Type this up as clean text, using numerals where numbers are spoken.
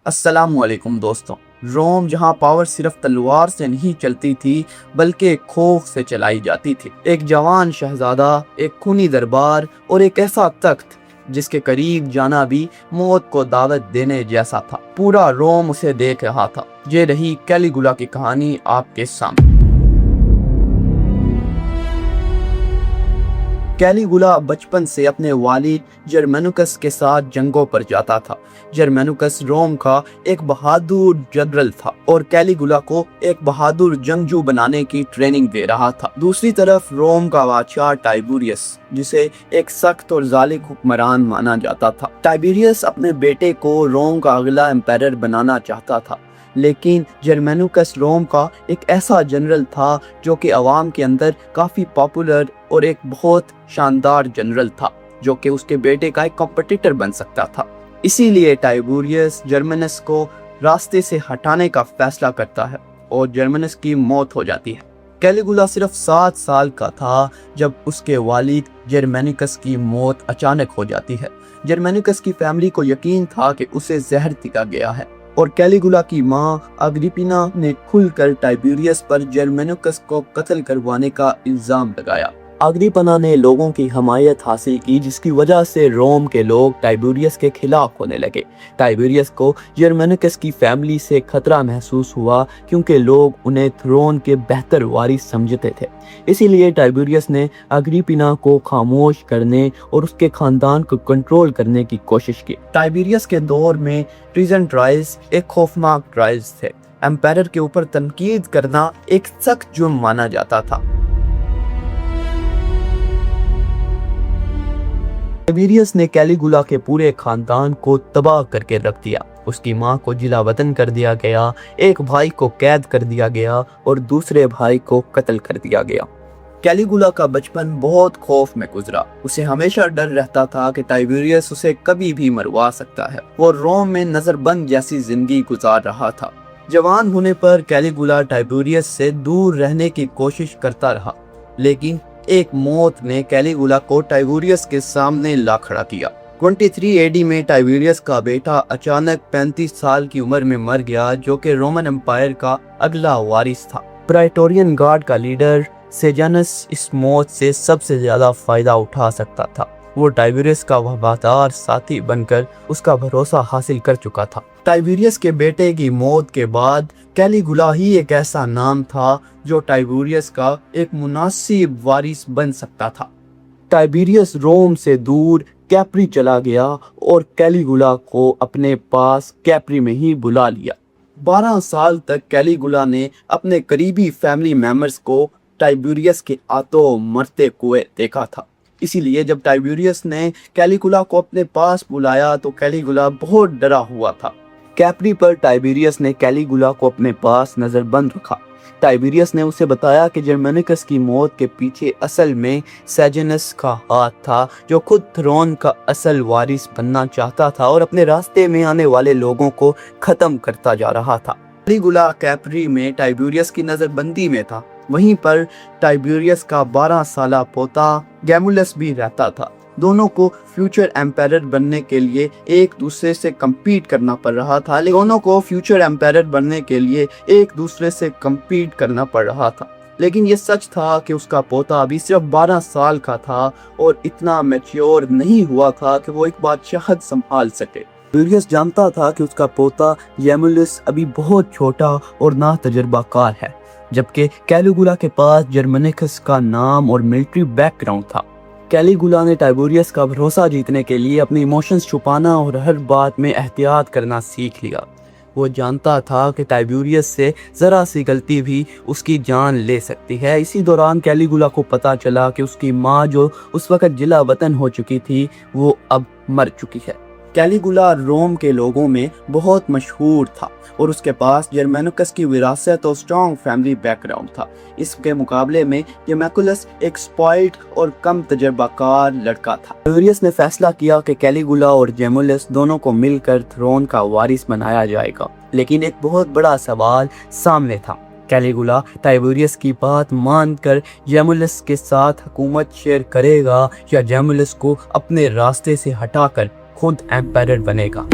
السلام علیکم دوستوں۔ روم جہاں پاور صرف تلوار سے نہیں چلتی تھی بلکہ خوف سے چلائی جاتی تھی۔ ایک جوان شہزادہ، ایک خونی دربار اور ایک ایسا تخت جس کے قریب جانا بھی موت کو دعوت دینے جیسا تھا۔ پورا روم اسے دیکھ رہا تھا۔ یہ رہی کیلیگولا کی کہانی آپ کے سامنے۔ کیلیگولا بچپن سے اپنے والد جرمینوکس کے ساتھ جنگوں پر جاتا تھا۔ جرمینوکس روم کا ایک بہادر جنرل تھا اور کیلیگولا کو ایک بہادر جنگجو بنانے کی ٹریننگ دے رہا تھا۔ دوسری طرف روم کا بادشاہ ٹائبیریس، جسے ایک سخت اور ظالم حکمران مانا جاتا تھا۔ ٹائبیریس اپنے بیٹے کو روم کا اگلا امپائرر بنانا چاہتا تھا، لیکن جرمینوکس روم کا ایک ایسا جنرل تھا جو کہ عوام کے اندر کافی پاپولر اور ایک بہت شاندار جنرل تھا جو کہ اس کے بیٹے کا ایک کمپٹیٹر بن سکتا تھا۔ اسی لیے ٹائبیریس جرمینس کو راستے سے ہٹانے کا فیصلہ کرتا ہے اور جرمینس کی موت ہو جاتی ہے۔ کیلیگولا صرف 7 سال کا تھا جب اس کے والد جرمینکس کی موت اچانک ہو جاتی ہے۔ جرمینکس کی فیملی کو یقین تھا کہ اسے زہر دیا گیا ہے اور کیلیگولا کی ماں اگریپینا نے کھل کر ٹائبیریس پر جرمینکس کو قتل کروانے کا الزام لگایا۔ اگریپینا نے لوگوں کی حمایت حاصل کی، جس کی وجہ سے روم کے لوگ ٹائبیریس کے خلاف ہونے لگے۔ ٹائبیریس کو جرمینکس کی فیملی سے خطرہ محسوس ہوا کیونکہ لوگ انہیں تھرون کے بہتر وارث سمجھتے تھے۔ اسی لیے ٹائبیریس نے اگریپینا کو خاموش کرنے اور اس کے خاندان کو کنٹرول کرنے کی کوشش کی۔ ٹائبیریس کے دور میں ٹریزن ٹرائلز ایک خوفناک ٹرائلز تھے۔ امپائرر کے اوپر تنقید کرنا ایک سخت جرم مانا جاتا تھا۔ ٹائبیریس نے کیلیگولا کے پورے خاندان کو تباہ کر کے رکھ دیا۔ اس کی ماں کو جلا وطن کر دیا گیا، ایک بھائی کو قید کر دیا گیا اور دوسرے بھائی کو قتل کر دیا گیا۔ کیلیگولا کا بچپن بہت خوف میں گزرا۔ اسے ہمیشہ ڈر رہتا تھا کہ ٹائبیریس اسے کبھی بھی مروا سکتا ہے۔ وہ روم میں نظر بند جیسی زندگی گزار رہا تھا۔ جوان ہونے پر کیلیگولا ٹائبیریس سے دور رہنے کی کوشش کرتا رہا، لیکن ایک موت نے کیلیگولا کو ٹائبیریس کے سامنے لا کھڑا کیا۔ 23 AD میں ٹائبیریس کا بیٹا اچانک 35 سال کی عمر میں مر گیا، جو کہ رومن امپائر کا اگلا وارث تھا۔ پرائٹورین گارڈ کا لیڈر سیجنس اس موت سے سب سے زیادہ فائدہ اٹھا سکتا تھا۔ وہ ٹائبیریس کا وفادار ساتھی بن کر اس کا بھروسہ حاصل کر چکا تھا۔ ٹائبیریس کے بیٹے کی موت کے بعد کیلیگولا ہی ایک ایسا نام تھا جو ٹائبیریس کا ایک مناسب وارث بن سکتا تھا۔ ٹائبیریس روم سے دور کیپری چلا گیا اور کیلیگولا کو اپنے پاس کیپری میں ہی بلا لیا۔ 12 سال تک کیلیگولا نے اپنے قریبی فیملی ممبرز کو ٹائبیریس کے ہاتھوں مرتے ہوئے دیکھا تھا۔ اسی لیے جب ٹائبیریس نے کیلیگولا کو اپنے پاس بلایا تو کیلیگولا بہت ڈرا ہوا تھا۔ کیپری پر ٹائبیریس نے کیلیگولا کو اپنے پاس نظر بند رکھا۔ ٹائبیریس نے اسے بتایا کہ جرمینکس کی موت کے پیچھے اصل میں سیجنس کا ہاتھ تھا، جو خود تھرون کا اصل وارث بننا چاہتا تھا اور اپنے راستے میں آنے والے لوگوں کو ختم کرتا جا رہا تھا۔ کیلیگولا کیپری میں ٹائبیریس کی نظر بندی میں تھا۔ وہیں پر ٹائبیریس کا 12 سالہ پوتا گیمولس بھی رہتا تھا۔ دونوں کو فیوچر امپائرر بننے کے لیے ایک دوسرے سے کمپیٹ کرنا پڑ رہا تھا، لیکن یہ سچ تھا کہ اس کا پوتا ابھی صرف 12 سال کا تھا اور اتنا میچیور نہیں ہوا تھا کہ وہ ایک بادشاہت سنبھال سکے۔ ٹائبیریس جانتا تھا کہ اس کا پوتا گیمولس ابھی بہت چھوٹا اور نا تجربہ کار ہے، جبکہ کیلیگولا کے پاس جرمینکس کا نام اور ملٹری بیک گراؤنڈ تھا۔ کیلیگولا نے ٹائبیریس کا بھروسہ جیتنے کے لیے اپنی ایموشنز چھپانا اور ہر بات میں احتیاط کرنا سیکھ لیا۔ وہ جانتا تھا کہ ٹائبیریس سے ذرا سی غلطی بھی اس کی جان لے سکتی ہے۔ اسی دوران کیلیگولا کو پتا چلا کہ اس کی ماں، جو اس وقت جلا وطن ہو چکی تھی، وہ اب مر چکی ہے۔ کیلیگولا روم کے لوگوں میں بہت مشہور تھا اور اس کے پاس جرمینکس کی وراثت اور سٹرونگ فیملی بیک گراؤنڈ تھا۔ اس کے مقابلے میں جرمینکس ایک سپوائلڈ اور کم تجربہ کار لڑکا تھا۔ ٹائبیریس نے فیصلہ کیا کہ کیلیگولا اور جرمینکس دونوں کو مل کر تھرون کا وارث بنایا جائے گا، لیکن ایک بہت بڑا سوال سامنے تھا۔ کیلیگولا ٹائبیریس کی بات مان کر جرمینکس کے ساتھ حکومت شیئر کرے گا یا جرمینکس کو اپنے راستے سے ہٹا کر خود امپائرر بنے گا۔